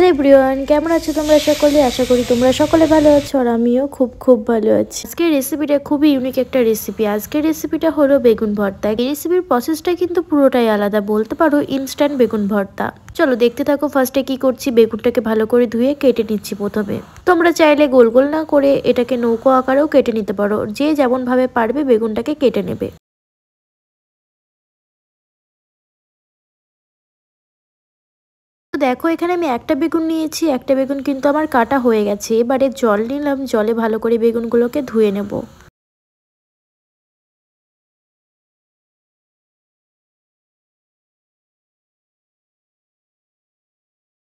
Hello everyone, কেমন আছো তোমরা সকলে? আশা করি তোমরা সকলে ভালো আছো আর আমিও খুব খুব ভালো আছি। আজকের রেসিপিটা খুবই ইউনিক একটা রেসিপি। আজকের রেসিপিটা হলো বেগুন ভর্তা। এই রেসিপির প্রসেসটা কিন্তু পুরোটাই আলাদা, বলতে পারো ইনস্ট্যান্ট বেগুন ভর্তা। চলো দেখতে থাকো। ফার্স্টে কি করছি, বেগুনটাকে ভালো করে ধুয়ে কেটে নিচ্ছি প্রথমে। তোমরা চাইলে গোল গোল না করে এটাকে নৌকো আকারেও কেটে নিতে পারো, যে যেমন ভাবে পারবে বেগুনটাকে কেটে নেবে। দেখো এখানে আমি একটা বেগুন নিয়েছি, একটা বেগুন কিন্তু আমার কাটা হয়ে গেছে। এবারে জল নিলাম, জলে ভালো করে বেগুনগুলোকে ধুয়ে নেব।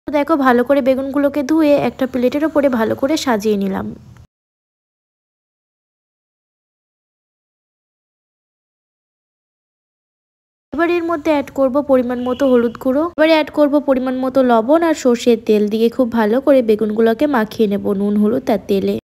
দেখো ভালো করে বেগুনগুলোকে ধুয়ে একটা প্লেটের ওপরে ভালো করে সাজিয়ে নিলাম। এবার এর মধ্যে অ্যাড করব পরিমাণ মতো হলুদ গুঁড়ো, এবারে অ্যাড করব পরিমাণ মতো লবণ আর সর্ষের তেল দিয়ে খুব ভালো করে বেগুনগুলোকে মাখিয়ে নেব নুন হলুদ আর তেলে।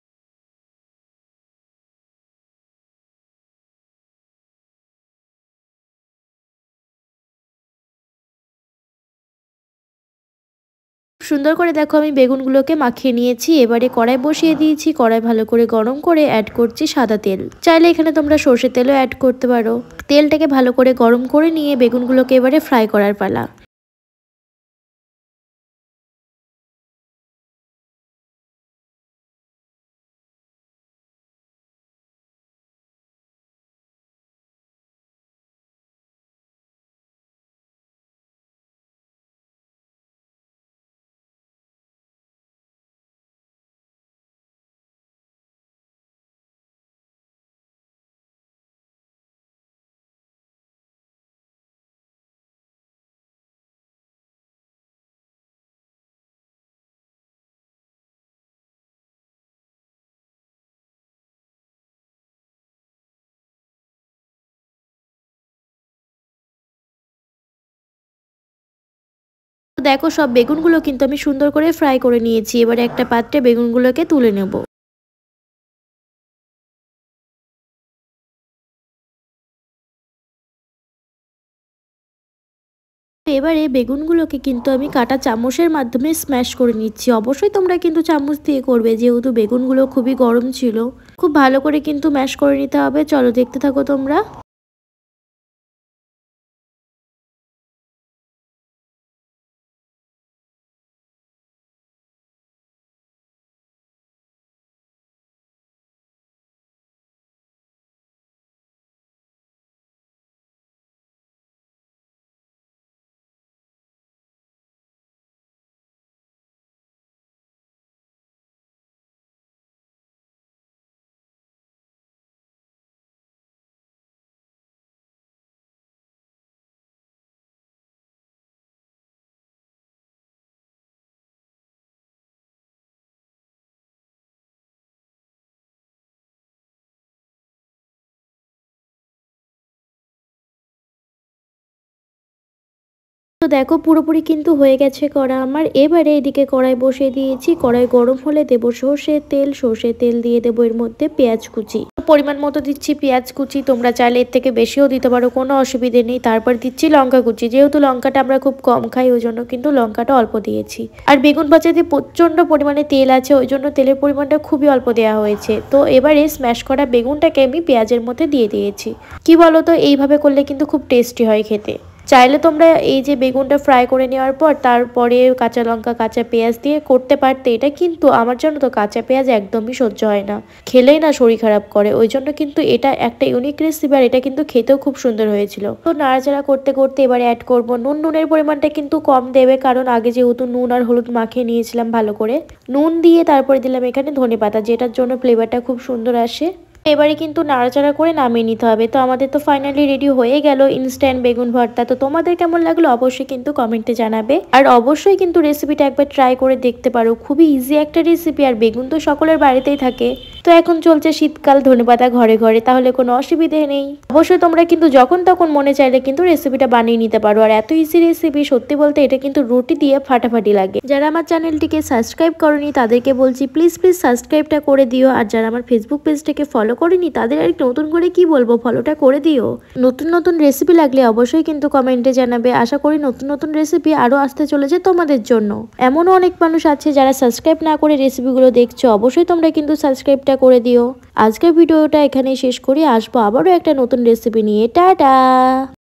সুন্দর করে দেখো আমি বেগুনগুলোকে মাখিয়ে নিয়েছি। এবারে কড়াই বসিয়ে দিয়েছি, কড়াই ভালো করে গরম করে অ্যাড করছি সাদা তেল। চাইলে এখানে তোমরা সর্ষের তেলও অ্যাড করতে পারো। তেলটাকে ভালো করে গরম করে নিয়ে বেগুনগুলোকে এবারে ফ্রাই করার পালা। দেখো সব বেগুনগুলো কিন্তু আমি সুন্দর করে ফ্রাই করে নিয়েছি। এবারে একটা পাত্রে বেগুনগুলোকে তুলে নেব। এবারে বেগুনগুলোকে কিন্তু আমি কাটা চামচের মাধ্যমে স্ম্যাশ করে নিচ্ছি। অবশ্যই তোমরা কিন্তু চামচ দিয়ে করবে, যেহেতু বেগুনগুলো খুবই গরম ছিল। খুব ভালো করে কিন্তু ম্যাশ করে নিতে হবে। চলো দেখতে থাকো তোমরা। তো দেখো পুরোপুরি কিন্তু হয়ে গেছে করা আমার। এবারে এদিকে কড়াই বসিয়ে দিয়েছি, কড়াই গরম হলে দেবো সর্ষের তেল। সর্ষের তেল দিয়ে দেবো এর মধ্যে পেঁয়াজ কুচি, পরিমাণ মতো দিচ্ছি পেঁয়াজ কুচি। তোমরা চাইলে এর থেকে বেশিও দিতে পারো, কোনো অসুবিধে নেই। তারপর দিচ্ছি লঙ্কা কুচি, যেহেতু লঙ্কাটা আমরা খুব কম খাই ওই জন্য কিন্তু লঙ্কাটা অল্প দিয়েছি। আর বেগুন ভাজাতে প্রচন্ড পরিমাণে তেল আছে, ওই জন্য তেলের পরিমাণটা খুবই অল্প দেওয়া হয়েছে। তো এবারে স্ম্যাশ করা বেগুনটাকে আমি পেঁয়াজের মধ্যে দিয়ে দিয়েছি। কি বলো তো, এইভাবে করলে কিন্তু খুব টেস্টি হয় খেতে। চাইলে তোমরা এই যে বেগুনটা ফ্রাই করে নেওয়ার পর তারপরে কাঁচা লঙ্কা কাঁচা পেঁয়াজ দিয়ে করতে পারতে, এটা কিন্তু আমার জন্য তো কাঁচা পেঁয়াজ একদমই সহ্য হয় না, খেলেই না শরীর খারাপ করে। ওই জন্য কিন্তু এটা একটা ইউনিক রেসিপি, আর এটা কিন্তু খেতেও খুব সুন্দর হয়েছিল। তো নাড়াচাড়া করতে করতে এবারে অ্যাড করব নুন। নুনের পরিমাণটা কিন্তু কম দেবে, কারণ আগে যেহেতু নুন আর হলুদ মাখিয়ে নিয়েছিলাম ভালো করে। নুন দিয়ে তারপরে দিলাম এখানে ধনেপাতা, যেটার জন্য ফ্লেভারটা খুব সুন্দর আসে। এবারে কিন্তু নাড়াচাড়া করে নামিয়ে নিতে হবে। তো আমাদের তো ফাইনালি রেডি হয়ে গেল ইনস্ট্যান্ট বেগুন ভর্তা। তো তোমাদের কেমন লাগলো অবশ্যই কিন্তু কমেন্টে জানাবে। আর অবশ্যই কিন্তু রেসিপিটা একবার ট্রাই করে দেখতে পারো, খুবই ইজি একটা রেসিপি। আর বেগুন তো সকলের বাড়িতেই থাকে। তো তো এখন চলছে শীতকাল, ধনেপাতা ঘরে ঘরে, তাহলে কোনো অসুবিধে নেই। অবশ্যই তোমরা কিন্তু যখন তখন মনে চাইলে কিন্তু রেসিপিটা বানিয়ে নিতে পারো। আর এত ইজি রেসিপি, সত্যি বলতে এটা কিন্তু রুটি দিয়ে ফাটাফাটি লাগে। যারা আমার চ্যানেলটিকে সাবস্ক্রাইব করনি তাদেরকে বলছি প্লিজ সাবস্ক্রাইবটা করে দিও। আর যারা আমার ফেসবুক পেজটাকে ফলো করেনি তাদের আর নতুন করে কি বলবো, ফলোটা করে দিও। নতুন নতুন রেসিপি লাগলে অবশ্যই কিন্তু কমেন্টে জানাবে। আশা করি নতুন নতুন রেসিপি আরো আসতে চলেছে তোমাদের জন্য। এমনও অনেক মানুষ আছে যারা সাবস্ক্রাইব না করে রেসিপিগুলো দেখছো, অবশ্যই তোমরা কিন্তু সাবস্ক্রাইবটা করে দিও। আজকের ভিডিওটা এখানেই শেষ করি, আসবো আবারও একটা নতুন রেসিপি নিয়ে। টাটা।